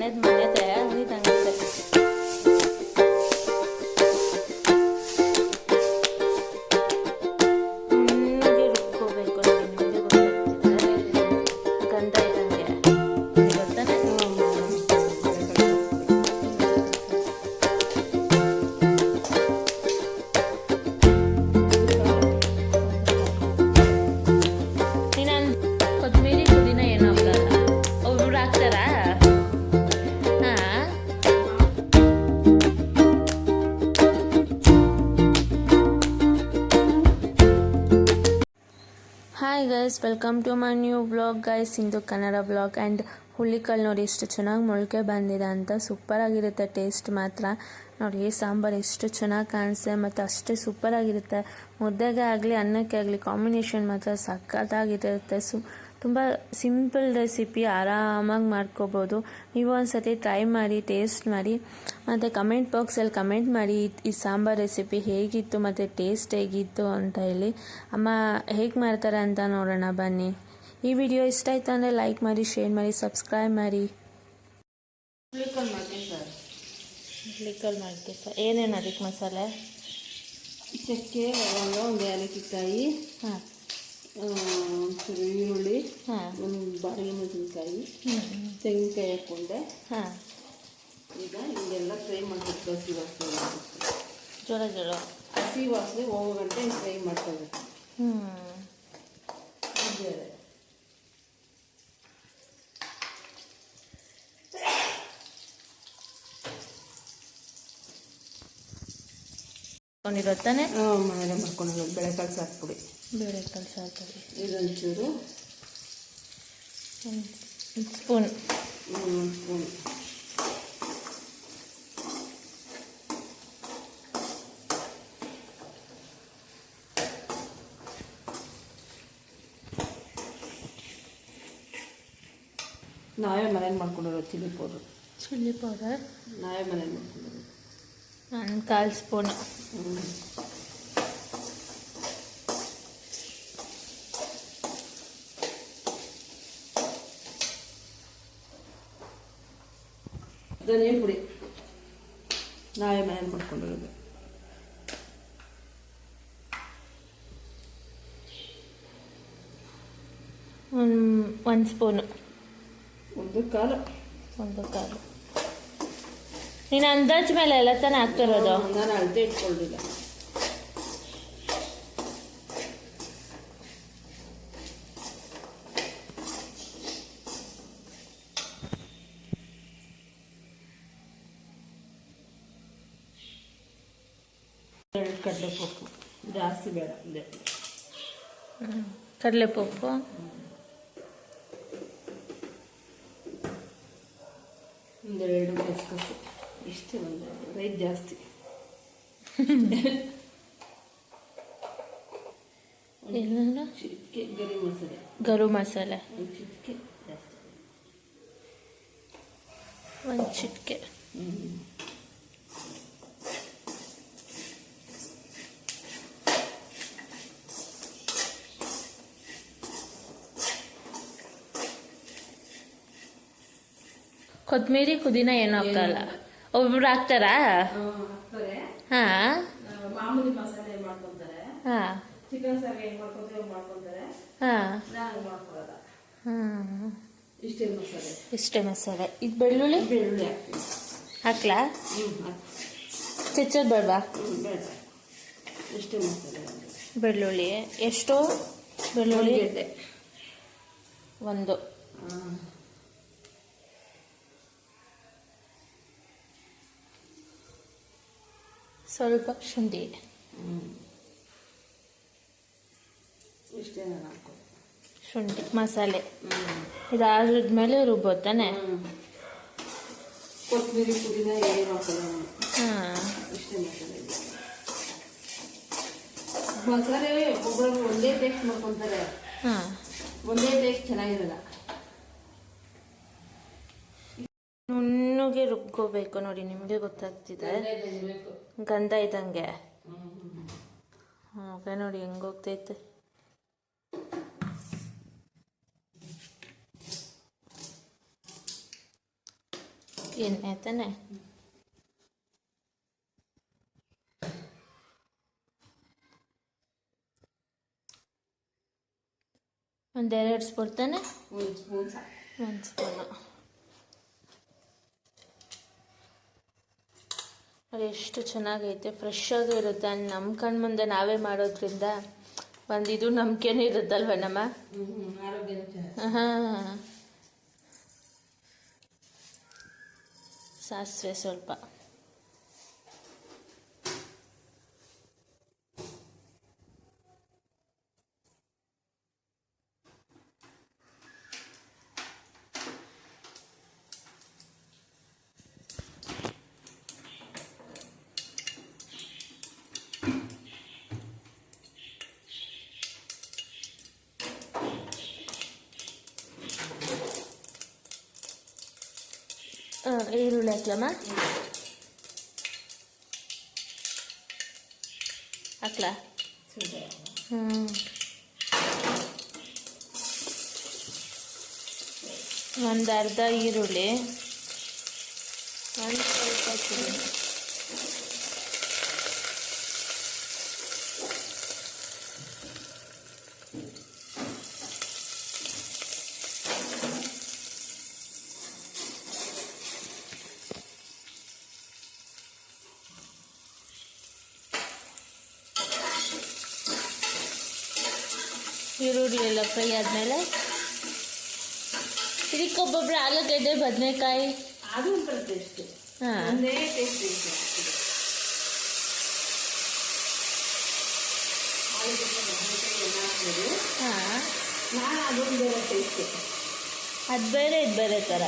ಮನೆದು ಮನೆದೇ ಉಳಿದಂಗೆ ನುಣ್ಣಗೆ ರುಬ್ಕೋಬೇಕು ನೋಡಿ, ನಿಮಗೆ ಗೊತ್ತಾಗ್ತಿದೆ ಗಂಧ ಇದ್ದಂಗೆ ಗೊತ್ತಾನೆ. ಕೊತ್ತಂಬರಿ ಪುದೀನ ಏನು ಹಾಕಲ್ಲ, ಒಬ್ರು ಹಾಕ್ತಾರಾ? Hi guys, welcome to my new vlog guys. ಇಂದು ಕನ್ನಡ ವ್ಲಾಗ್. ಆ್ಯಂಡ್ ಹುಳ್ಳಿಕಾಳು ನೋಡಿ ಎಷ್ಟು ಚೆನ್ನಾಗಿ ಮೊಳಕೆ ಬಂದಿದೆ ಅಂತ. ಸೂಪರಾಗಿರುತ್ತೆ ಟೇಸ್ಟ್ ಮಾತ್ರ. ನೋಡಿ ಸಾಂಬಾರು ಎಷ್ಟು ಚೆನ್ನಾಗಿ ಕಾಣಿಸುತ್ತೆ ಮತ್ತು ಅಷ್ಟೇ ಸೂಪರಾಗಿರುತ್ತೆ. ಮುದ್ದೆಗೆ ಆಗಲಿ ಅನ್ನಕ್ಕೆ ಆಗಲಿ ಕಾಂಬಿನೇಷನ್ ಮಾತ್ರ ಸಖತ್ತಾಗಿರುತ್ತೆ. ತುಂಬ ಸಿಂಪಲ್ ರೆಸಿಪಿ, ಆರಾಮಾಗಿ ಮಾಡ್ಕೋಬೋದು. ನೀವು ಒಂದ್ಸತಿ ಟ್ರೈ ಮಾಡಿ, ಟೇಸ್ಟ್ ಮಾಡಿ, ಮತ್ತು ಕಮೆಂಟ್ ಬಾಕ್ಸಲ್ಲಿ ಕಮೆಂಟ್ ಮಾಡಿ ಈ ಸಾಂಬಾರು ರೆಸಿಪಿ ಹೇಗಿತ್ತು ಮತ್ತು ಟೇಸ್ಟ್ ಹೇಗಿತ್ತು ಅಂತ ಹೇಳಿ. ಅಮ್ಮ ಹೇಗೆ ಮಾಡ್ತಾರೆ ಅಂತ ನೋಡೋಣ ಬನ್ನಿ. ಈ ವಿಡಿಯೋ ಇಷ್ಟ ಆಯ್ತು ಅಂದರೆ ಲೈಕ್ ಮಾಡಿ, ಶೇರ್ ಮಾಡಿ, ಸಬ್ಸ್ಕ್ರೈಬ್ ಮಾಡಿ. ಹುಳಿಕಾಳು ಮಾಡ್ತೀನಿ ಸರ್. ಹುಳಿಕಾಳು ಮಾಡ್ತೀವಿ ಸರ್. ಏನೇನು ಅದಕ್ಕೆ ಮಸಾಲೆ? ಚಕ್ಕೆ, ಲವಂಗ, ಒಂದು ಏಲಕ್ಕಿಕಾಯಿ, ಹಾಂ, ಈರುಳ್ಳಿ, ಹಾಂ, ಒಂದು ಬಾಡಿಗೆ ಮೆಣಸಿನ್ಕಾಯಿ, ತೆಂಗಿನಕಾಯಿ ಹಾಕ್ಕೊಂಡೆ. ಹಾಂ, ಈಗ ಹಿಂಗೆಲ್ಲ ಫ್ರೈ ಮಾಡ್ಬೇಕು. ಹಸಿ ವಾಸನೆ ಜೋಳ ಜೋಳ ಹಸಿ ವಾಸನೆ ಹೋಗೋ ಗಂಟೆ ಫ್ರೈ ಮಾಡ್ಕೋಬೇಕು. ಕೊಂಡಿರುತ್ತಾನೆ. ಮನೆಯಲ್ಲೇ ಮಾಡ್ಕೊಂಡು ಬೆಳೆಕಾಳು ಸಾರು ಪುಡಿ, ಬೇಳೆಕಾಳು ಸಾರು ಪುಡಿ ಇದೊಂಚೂರು ಒಂದು ಸ್ಪೂನ್, ಸ್ಪೂನ್. ನಾವೇ ಮನೇಲಿ ಮಾಡ್ಕೊಂಡಿರೋ ಚಿಲ್ಲಿ ಪೌಡರ್. ಚಿಲ್ಲಿ ಪೌಡರ್ ನಾವೇ ಮನೇಲಿ ಮಾಡ್ಕೊಂಡಿರೋದು. ಒಂದು 1/4 ಸ್ಪೂನು. ಧನಿಯಾ ಪುಡಿ ನಾವೇ ಮನೇಲಿ ಮಾಡ್ಕೊಂಡಿರೋದು. ಒಂದು ಸ್ಪೂನು, ಒಂದು ಕಾಲು. ನೀನು ಅಂದಾಜು ಮೇಲೆ ಎಲ್ಲ ತಾನೇ ಹಾಕ್ತಿರೋದು? ನಾನು ಅಳತೆ ಇಟ್ಕೊಳ್ಳಿಲ್ಲ. ಕಡಲೆಪಪ್ಪು ಜಾಸ್ತಿ ಬೇಡ, ಕಡಲೆಪಪ್ಪು ಒಂದೆರಡು ಕಸಕಸು, ಇಷ್ಟೇ. ಒಂದು ರೈಟ್ ಜಾಸ್ತಿ. ಚಿಟಿಕೆ ಗರಂ ಮಸಾಲೆ ಚಿಟಿಕೆ ಜಾಸ್ತಿ, ಒಂದು ಚಿಟಿಕೆ. ಕೊತ್ತಂಬರಿ ಪುದೀನ ಏನು ಹಾಕಲ್ಲ, ಒಬ್ರು ಹಾಕ್ತಾರಾ? ಹಾಂ, ಮಾಮೂಲಿ ಮಸಾಲೆ ಮಾಡ್ಕೊಂತಾರೆ. ಹಾಂ, ಚಿಕನ್ ಸಾರು ಹೆಂಗ್ ಮಾಡ್ಕೊಂತಾರೆ. ಹಾಂ, ಮಾಡ್ಕೊಳಲ್ಲ. ಹಾಂ, ಇಷ್ಟೇ ಮಸಾಲೆ. ಇಷ್ಟೇ ಮಸಾಲೆ. ಇದು ಬೆಳ್ಳುಳ್ಳಿ ಹಾಕ್ತೀವಿ. ಹಾಕ್ಲಾ? ಚಚ್ಚೋದು ಬೇಡವಾ? ಬೇಡ, ಇಷ್ಟೇ ಮಸಾಲೆ. ಬೆಳ್ಳುಳ್ಳಿ ಎಷ್ಟು? ಬೆಳ್ಳುಳ್ಳಿ ಒಂದು. ಸ್ವಲ್ಪ ಶುಂಠಿ. ಇಷ್ಟೇ ನಾನು ಹಾಕೋದು. ಶುಂಠಿ ಮಸಾಲೆ ಇದಾದ್ಮೇಲೆ ರುಬ್ಬೋತಾನೆ. ಕೊತ್ತಂಬರಿ ಪುದೀನ ಏನು ಹಾಕಲ್ಲ. ಹಾಂ, ಇಷ್ಟೇ ಮಸಾಲೆ. ಮಸಾಲೆ ಒಬ್ಬೊಬ್ರು ಒಂದೇ ಟೇಸ್ಟ್ ಮಾಡ್ಕೊತಾರೆ. ಹಾಂ, ಒಂದೇ ಟೇಸ್ಟ್ ಚೆನ್ನಾಗಿರಲ್ಲ. ನುಣ್ಣಗೆ ರುಬ್ಕೋಬೇಕು ನೋಡಿ, ನಿಮಗೆ ಗೊತ್ತಾಗ್ತಿದೆ ಗಂಧ ಇದ್ದಂಗೆ. ಹಾಗೆ ನೋಡಿ ಹೆಂಗೋಗ್ತೈತೆ. ಎಣ್ಣೆ ತಾನೆ. ಒಂದೆರಡು ಸ್ಪೂನ್ ತಾನೆ. ಒಂದು ಸ್ಪೂನ್ ಸಾಕು. ಒಂದು ಸ್ಪೂನು. ಅದು ಎಷ್ಟು ಚೆನ್ನಾಗೈತೆ, ಫ್ರೆಶ್ ಆಗಿ ಇರುತ್ತೆ. ನಮ್ಮ ಕಣ್ಣು ಮುಂದೆ ನಾವೇ ಮಾಡೋದ್ರಿಂದ ಒಂದು ಇದು ನಂಬಿಕೆನೇ ಇರುತ್ತಲ್ವ ನಮ್ಮ. ಹಾಂ, ಸಾಸಿವೆ ಸ್ವಲ್ಪ. ಈರುಳ್ಳಿ ಹಾಕ್ಲಮ್ಮ. ಹಾಕ್ಲಾ? ಒಂದು ಅರ್ಧ ಈರುಳ್ಳಿ, ಒಂದು ಸ್ವಲ್ಪ ಚಿಲ್ಲಿ. ಈರುಳ್ಳಿ ಎಲ್ಲ ಫ್ರೈ ಆದಮೇಲೆ ಇದಕ್ಕೊಬ್ಬೊಬ್ರು ಆಲೂಗಡ್ಡೆ ಬದನೆಕಾಯಿ ಅದು ಒಂಥರ ಟೇಸ್ಟ್. ಹಾಂ, ಒಂದೇ ಟೇಸ್ಟ್ ಇದೆ. ಆಲೂಗಡ್ಡೆ ಬದನೆಕಾಯಿ ಎಲ್ಲ ಹಾಕ್ಬೋದು. ಹಾಂ, ನಾನು ಅದೊಂದು ಬೇರೆ ಟೇಸ್ಟ್. ಅದು ಬೇರೆ ಇದು ಬೇರೆ ಥರ.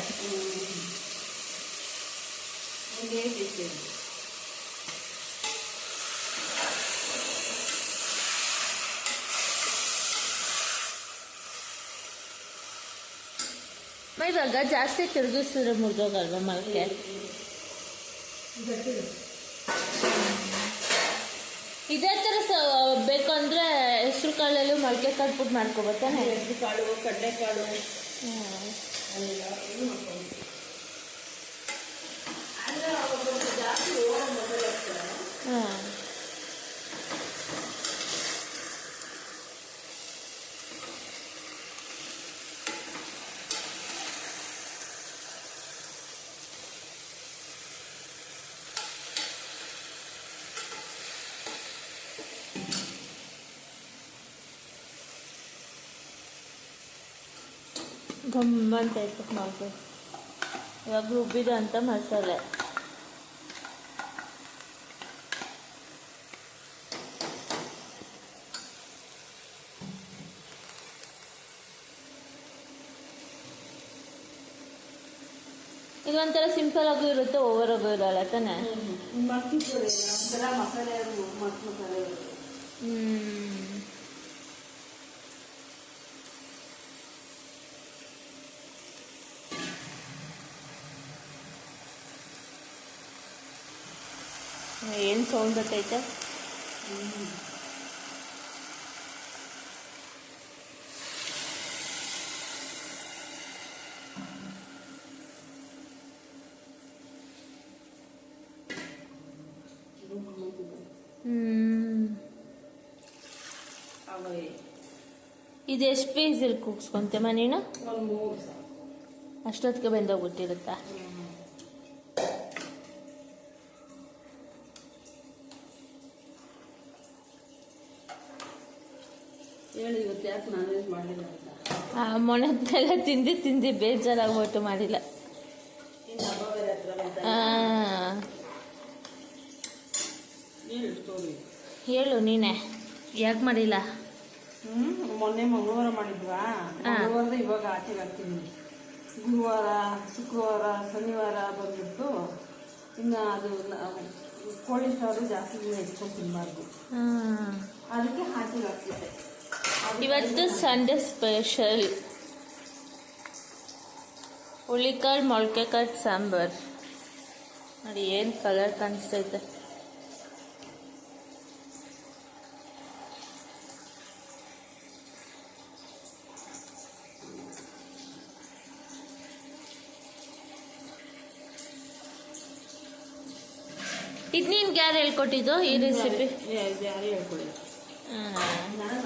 ಒಂದೇ ಟೇಸ್ಟ್ ಇದೆ. ಇವಾಗ ಜಾಸ್ತಿ ತಿರುಗಿಸಿದ್ರೆ ಮುರಿದೋಗಲ್ವ ಮೊಳಕೆ? ಇದೇ ಥರ ಬೇಕು ಅಂದರೆ ಹೆಸ್ರು ಕಾಳಲ್ಲೂ ಮೊಳಕೆ ಕಟ್ಬಿಟ್ಟು ಮಾಡ್ಕೊಬೋತಾನೆ. ಹೆಸ್ರು ಕಾಳು, ಕಡಲೆಕಾಳು ಜಾಸ್ತಿ ಮೊದಲು ಹಾಕ್ತಾರೆ. ಹಾಂ, ಗಮ್ಮಂತ ಇತ್ತು ಮಾಡ್ಬೇಕು. ಇವಾಗ ರುಬ್ಬಿದ ಅಂತ ಮಸಾಲೆ. ಇದೊಂಥರ ಸಿಂಪಲ್ ಆಗೂ ಇರುತ್ತೆ, ಓವರ್ ಆಗೂ ಇರಲ್ಲ ತಾನೆ. ಮಸಾಲೆ ಮಸಾಲೆ ಏನು ಸೌಂಡ್ ಬರ್ತೈತೆ? ಇದು ಎಷ್ಟು ಪೀಸಲ್ಲಿ ಕೂಗ್ಸ್ಕೊಂತೆಮ್ಮ ನೀನು? ಅಷ್ಟೊತ್ತಿಗೆ ಬೆಂದೋಗ್ಬಿಟ್ಟಿರುತ್ತಾ? ಹೇಳಿ ಇವತ್ತು ಯಾಕೆ ನಾನ್ ವೆಜ್ ಮಾಡಲಿಲ್ಲ ಅಂತ. ಮೊಣದೆಲ್ಲ ತಿಂದು ಬೇಜಾರಾಗ್ಬಿಟ್ಟು ಮಾಡಿಲ್ಲ. ಹೇಳು ನೀನೆ ಯಾಕೆ ಮಾಡಿಲ್ಲ? ಮೊನ್ನೆ ಮಂಗಳವಾರ ಮಾಡಿದ್ವಾ, ಮಂಗಳವಾರದ ಇವಾಗ ಆಚೆಗೆ ಹಾಕ್ತೀನಿ. ಗುರುವಾರ, ಶುಕ್ರವಾರ, ಶನಿವಾರ ಬಂದ್ಬಿಟ್ಟು ಇನ್ನು ಅದು ಕೋಳಿ ಸಾರು ಜಾಸ್ತಿ ಹೆಚ್ಕೊಂಡು ತಿನ್ನಬಾರ್ದು, ಅದಕ್ಕೆ ಆಚೆಗೆ ಹಾಕ್ತಿದ್ದೆ. ಇವತ್ತು ಸಂಡೇ ಸ್ಪೆಷಲ್ ಹುಳಿಕಾಳು ಮೊಳಕೆ ಕಾಳು ಸಾಂಬಾರು ನೋಡಿ, ಏನು ಕಲರ್ ಕಾಣಿಸ್ತೈತೆ. ಇದು ನಿನ್ಗೆ ಯಾರು ಹೇಳ್ಕೊಟ್ಟಿದ್ದು ಈ ರೆಸಿಪಿ? ಯಾರು ಹೇಳ್ಕೊಳ್ಳಿ. ನಾನು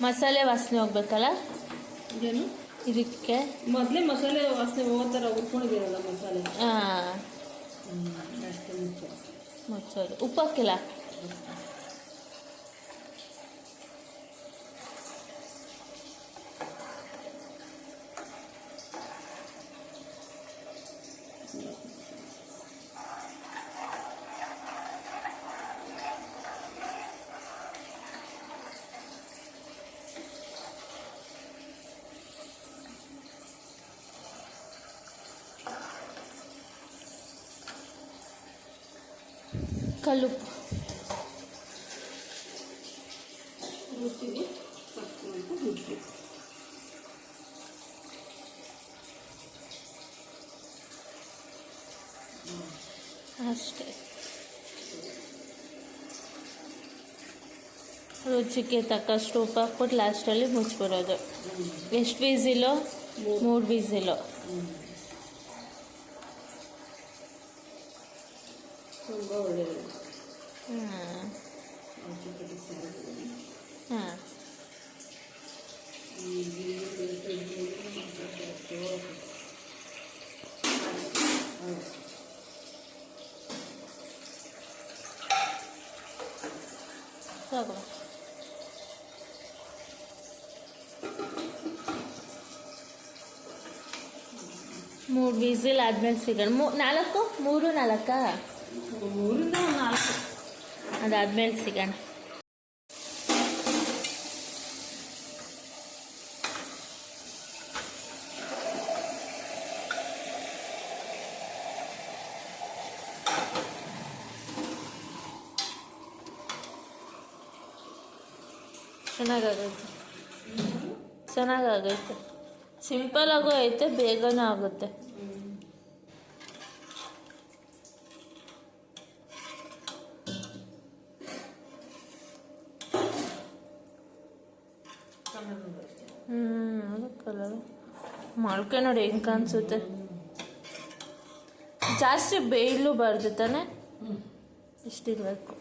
ಮಸಾಲೆ ವಾಸನೆ ಹೋಗ್ಬೇಕಲ್ಲ ಏನು ಇದಕ್ಕೆ? ಮೊದಲೇ ಮಸಾಲೆ ವಾಸನೆ ಹೋಗೋ ಥರ ಉಟ್ಕೊಂಡಿದ್ದೀರಲ್ಲ ಮಸಾಲೆ. ಹಾಂ, ಅಷ್ಟೇ ಮುಚ್ಚೋದು. ಉಪ್ಪು ಹಾಕಿಲ್ಲ? ಕಲ್ಲುಪ್ಪು ರುಚಿಗೆ ತಕ್ಕಂತೆ ಉಪ್ಪು. ಅಷ್ಟೇ. ರುಚಿಗೆ ತಕ್ಕಷ್ಟು ಉಪ್ಪು ಹಾಕ್ಬಿಟ್ಟು ಲಾಸ್ಟಲ್ಲಿ ಮುಚ್ಚಿಬಿಡೋದು. ಎಷ್ಟು ವಿಸಿಲು? 3 ವಿಸಿಲು. ತುಂಬ ಒಳ್ಳೆಯದು. ಹಾಂ ಹಾಂ. ತಗೋ. ಮೂರು ವಿಸಿಲ್ ಆದ್ಮೇಲೆ ಸಿಗೋಣ. 4? 3, 4? 3ರಿಂದ 4. ಅದಾದ್ಮೇಲೆ ಸಿಗೋಣ. ಚೆನ್ನಾಗಾಗೈತೆ. ಸಿಂಪಲ್ ಆಗೋ ಐತೆ, ಬೇಗನೂ ಆಗುತ್ತೆ. ಕಲರ್ ಮೊಳಕೆ ನೋಡಿ ಹೆಂಗೆ ಕಾಣಿಸುತ್ತೆ. ಜಾಸ್ತಿ ಬೇಯಲೂಬಾರ್ದು ತಾನೆ, ಇಷ್ಟಿರಬೇಕು.